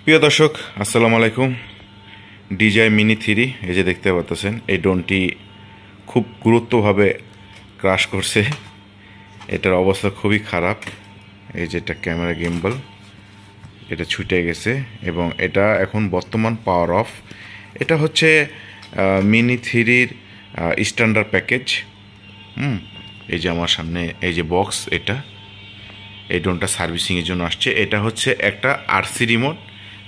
প্রিয় দর্শক, আসসালামু আলাইকুম। DJI Mini 3 এই যে দেখতে পাচ্ছেন, এই ড্রোনটি খুব গুরুত্বভাবে ক্রাশ করছে। এটার অবস্থা খুবই খারাপ। এই যে এটা ক্যামেরা গিম্বল, এটা ছুটে গেছে এবং এটা এখন বর্তমান পাওয়ার অফ। এটা হচ্ছে মিনি 3-র স্ট্যান্ডার্ড প্যাকেজ। এই যে আমার সামনে এই যে বক্স, এটা এই ড্রোনটা সার্ভিসিংয়ের জন্য আসছে। এটা হচ্ছে একটা RC রিমোট,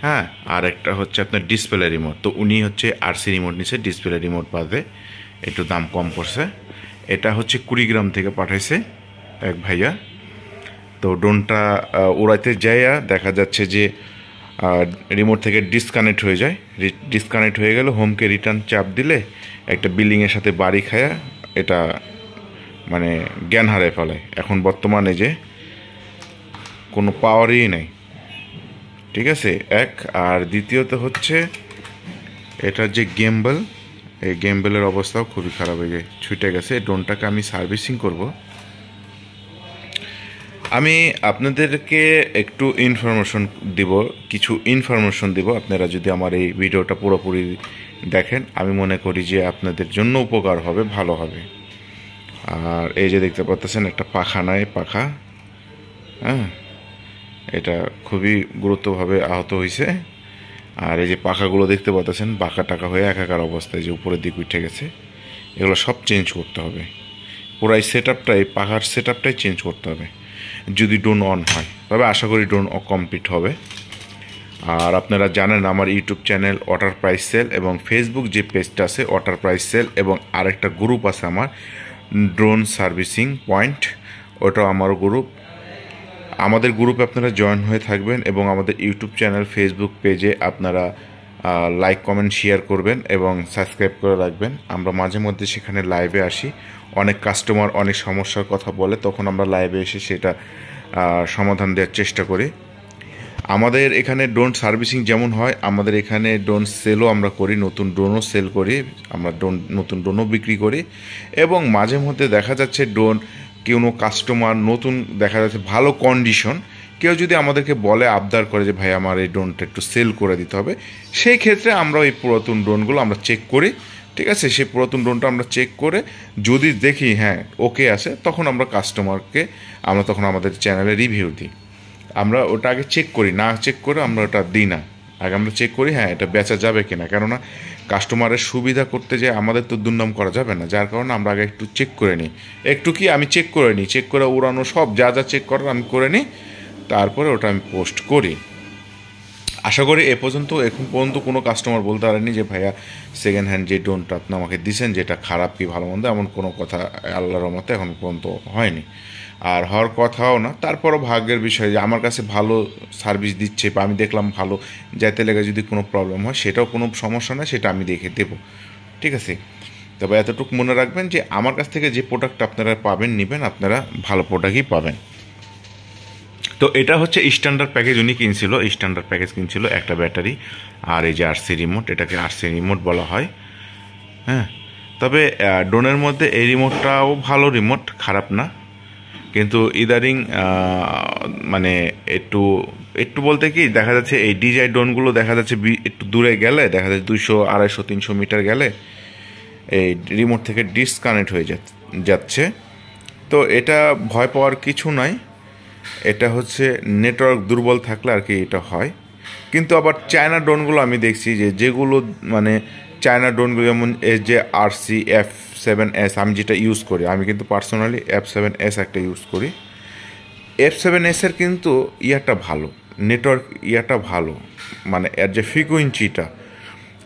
হ্যাঁ, আর একটা হচ্ছে আপনার ডিসপ্লে রিমোট। তো উনি হচ্ছে RC রিমোট নিচ্ছে, ডিসপ্লে রিমোট বাদে একটু দাম কম পড়ছে। এটা হচ্ছে কুড়িগ্রাম থেকে পাঠাইছে এক ভাইয়া। তো ড্রোনটা উড়াইতে যাইয়া দেখা যাচ্ছে যে রিমোট থেকে ডিসকানেক্ট হয়ে যায়। ডিসকানেক্ট হয়ে গেলে হোমকে রিটার্ন চাপ দিলে একটা বিল্ডিংয়ের সাথে বাড়ি খায়া এটা মানে জ্ঞান হারায় ফেলায়। এখন বর্তমানে যে কোনো পাওয়ারই নাই, ঠিক আছে এক। আর দ্বিতীয়ত হচ্ছে এটার যে গেমবেল, এই গেমবেলের অবস্থাও খুবই খারাপ হয়ে যায়, ছুটে গেছে। ড্রোনটাকে আমি সার্ভিসিং করব। আমি আপনাদেরকে একটু ইনফরমেশন দিব, কিছু ইনফরমেশন দিব। আপনারা যদি আমার এই ভিডিওটা পুরোপুরি দেখেন, আমি মনে করি যে আপনাদের জন্য উপকার হবে, ভালো হবে। আর এই যে দেখতে পাচ্ছেন একটা পাখা নাই, পাখা, হ্যাঁ, এটা খুবই গুরুত্বভাবে আহত হয়েছে। আর এই যে পাখাগুলো দেখতে পাচ্ছেন বাঁকা টাকা হয়ে একাকার অবস্থায় যে উপরের দিকে উঠে গেছে, এগুলো সব চেঞ্জ করতে হবে। পুরো এই সেট আপটাই, পাখার সেট আপটাই চেঞ্জ করতে হবে যদি ড্রোন অন হয়। তবে আশা করি ড্রোন কমপ্লিট হবে। আর আপনারা জানেন আমার YouTube channel water price sale এবং ফেসবুক যে পেজটা আছে ওয়াটার প্রাইস সেল, এবং আরেকটা গ্রুপ আছে আমার ড্রোন সার্ভিসিং পয়েন্ট, ওটাও আমার গ্রুপ। আমাদের গ্রুপে আপনারা জয়েন হয়ে থাকবেন এবং আমাদের ইউটিউব চ্যানেল ফেসবুক পেজে আপনারা লাইক কমেন্ট শেয়ার করবেন এবং সাবস্ক্রাইব করে রাখবেন। আমরা মাঝে মধ্যে সেখানে লাইভে আসি। অনেক কাস্টমার অনেক সমস্যার কথা বলে, তখন আমরা লাইভে এসে সেটা সমাধান দেওয়ার চেষ্টা করি। আমাদের এখানে ড্রোন সার্ভিসিং যেমন হয়, আমাদের এখানে ড্রোন সেলও আমরা করি, নতুন ড্রোনও সেল করি, আমরা নতুন ড্রোনও বিক্রি করি। এবং মাঝে মধ্যে দেখা যাচ্ছে ড্রোন কোনো কাস্টমার নতুন দেখা যাচ্ছে ভালো কন্ডিশন, কেউ যদি আমাদেরকে বলে, আবদার করে যে ভাই আমার এই ড্রোনটা একটু সেল করে দিতে হবে, সেই ক্ষেত্রে আমরা এই পুরাতন ড্রোনগুলো আমরা চেক করি, ঠিক আছে। সেই পুরাতন ড্রোনটা আমরা চেক করে যদি দেখি হ্যাঁ ওকে আছে, তখন আমরা কাস্টমারকে আমরা তখন আমাদের চ্যানেলে রিভিউ দিই। আমরা ওটা আগে চেক করি, না চেক করে আমরা ওটা দিই না। আগে আমরা চেক করি হ্যাঁ এটা বেচা যাবে কিনা, কেননা কাস্টমারের সুবিধা করতে যে আমাদের তো দুর্নাম করা যাবে না। যার কারণে আমরা আগে একটু চেক করে নিই, একটু কি আমি চেক করে নিই, চেক করে উড়ানো সব যা যা চেক করার আমি করে নিই, তারপরে ওটা আমি পোস্ট করি। আশা করি এখন পর্যন্ত কোনো কাস্টমার বলতে পারেনি যে ভাইয়া সেকেন্ড হ্যান্ড যে ড্রোনটা আপনি আমাকে দিয়েছেন যেটা খারাপ কি ভালো মন্দ, এমন কোনো কথা আল্লাহর রহমতে এখন পর্যন্ত হয়নি, আর হওয়ার কথাও না। তারপরও ভাগ্যের বিষয় যে আমার কাছে ভালো সার্ভিস দিচ্ছে বা আমি দেখলাম ভালো, যাতে লেগে যদি কোনো প্রবলেম হয় সেটাও কোনো সমস্যা নয়, সেটা আমি দেখে দেবো, ঠিক আছে। তবে এতটুকু মনে রাখবেন যে আমার কাছ থেকে যে প্রোডাক্ট আপনারা পাবেন নেবেন, আপনারা ভালো প্রোডাক্টই পাবেন। তো এটা হচ্ছে স্ট্যান্ডার্ড প্যাকেজ, উনি কিনছিল, স্ট্যান্ডার্ড প্যাকেজ কিনছিল, একটা ব্যাটারি আর এই যে RC রিমোট, এটাকে RC রিমোট বলা হয়, হ্যাঁ। তবে ড্রোনের মধ্যে এই রিমোটটাও ভালো রিমোট, খারাপ না, কিন্তু ইদারিং মানে একটু একটু বলতে কি দেখা যাচ্ছে এই DJI ড্রোনগুলো দেখা যাচ্ছে একটু দূরে গেলে দেখা যাচ্ছে 200, 250, 300 মিটার গেলে এই রিমোট থেকে ডিসকানেক্ট হয়ে যাচ্ছে। তো এটা ভয় পাওয়ার কিছু নাই, এটা হচ্ছে নেটওয়ার্ক দুর্বল থাকলে আর কি এটা হয়। কিন্তু আবার চায়না ড্রোনগুলো আমি দেখছি যেগুলো মানে চায়না ড্রোনগুলো যেমন যে RC F7S আমি যেটা ইউজ করি, আমি কিন্তু পার্সোনালি F7S একটা ইউজ করি। F7S-এর কিন্তু ইয়াটা ভালো, নেটওয়ার্ক ইয়াটা ভালো, মানে এর যে ফ্রিকোয়েন্সিটা,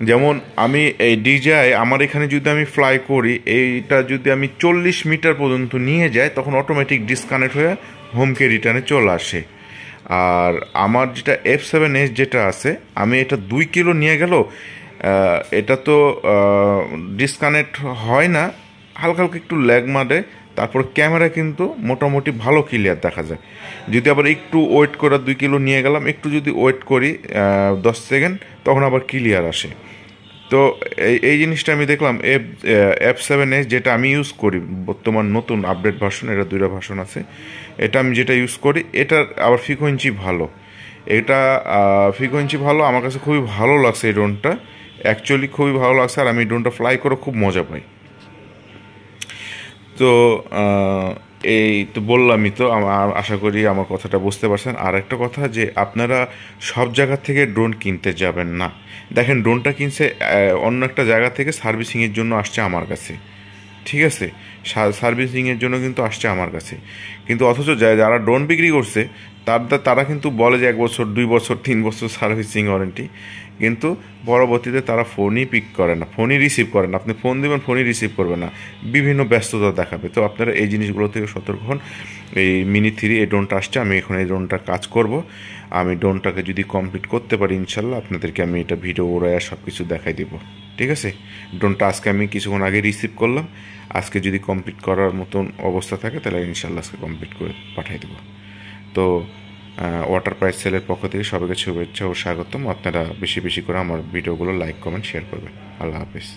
যেমন আমি এই DJI আমার এখানে যদি আমি ফ্লাই করি, এইটা যদি আমি 40 মিটার পর্যন্ত নিয়ে যাই, তখন অটোমেটিক ডিসকানেক্ট হয়ে হোমকে রিটার্নে চলে আসে। আর আমার যেটা F7S যেটা আছে, আমি এটা 2 কিলো নিয়ে গেল, এটা তো ডিসকানেক্ট হয় না, হালকা হালকা একটু ল্যাগ মারে, তারপর ক্যামেরা কিন্তু মোটামুটি ভালো ক্লিয়ার দেখা যায়। যদি আবার একটু ওয়েট করে 2 কিলো নিয়ে গেলাম, একটু যদি ওয়েট করি 10 সেকেন্ড, তখন আবার ক্লিয়ার আসে। তো এই জিনিসটা আমি দেখলাম F7S যেটা আমি ইউজ করি, বর্তমান নতুন আপডেট ভার্সন, এটা 2টা ভার্সন আছে, এটা আমি যেটা ইউজ করি, এটার আবার ফ্রিকোয়েন্সি ভালো, এটা ফ্রিকোয়েন্সি ভালো, আমার কাছে খুবই ভালো লাগছে এই ড্রোনটা, অ্যাকচুয়ালি খুবই ভালো লাগছে। আর আমি ড্রোনটা ফ্লাই করে খুব মজা পাই। তো এই তো বললামই, তো আমার আশা করি আমার কথাটা বুঝতে পারছেন। আর একটা কথা, যে আপনারা সব জায়গা থেকে ড্রোন কিনতে যাবেন না। দেখেন, ড্রোনটা কিনছে অন্য একটা জায়গা থেকে, সার্ভিসিংয়ের জন্য আসছে আমার কাছে, ঠিক আছে? সার্ভিসিংয়ের জন্য কিন্তু আসছে আমার কাছে, কিন্তু অথচ যারা ড্রোন বিক্রি করছে তারা কিন্তু বলে যে 1 বছর, 2 বছর, 3 বছর সার্ভিসিং ওয়ারেন্টি, কিন্তু পরবর্তীতে তারা ফোনই পিক করে না, ফোনই রিসিভ করে না। আপনি ফোন দেবেন, ফোনই রিসিভ করবে না, বিভিন্ন ব্যস্ততা দেখাবে। তো আপনারা এই জিনিসগুলো থেকে সতর্ক হন। এই মিনি 3 এই ড্রোনটা আসছে, আমি এখন এই ড্রোনটা কাজ করব। আমি ড্রোনটাকে যদি কমপ্লিট করতে পারি ইনশাল্লাহ, আপনাদেরকে আমি এটা ভিডিও ওড়ায় সব কিছু দেখাই দেবো, ঠিক আছে? ড্রোনটা আজকে আমি কিছুক্ষণ আগে রিসিভ করলাম। আজকে যদি কমপ্লিট করার মতন অবস্থা থাকে তাহলে ইনশাল্লাহ আজকে কমপ্লিট করে পাঠিয়ে দেবো। তো ওয়াটার প্রাইস সেলের পক্ষ থেকে সবাইকে শুভেচ্ছা ও স্বাগতম। আপনারা বেশি বেশি করে আমার ভিডিওগুলো লাইক, কমেন্ট, শেয়ার করবেন। আল্লাহ হাফিজ।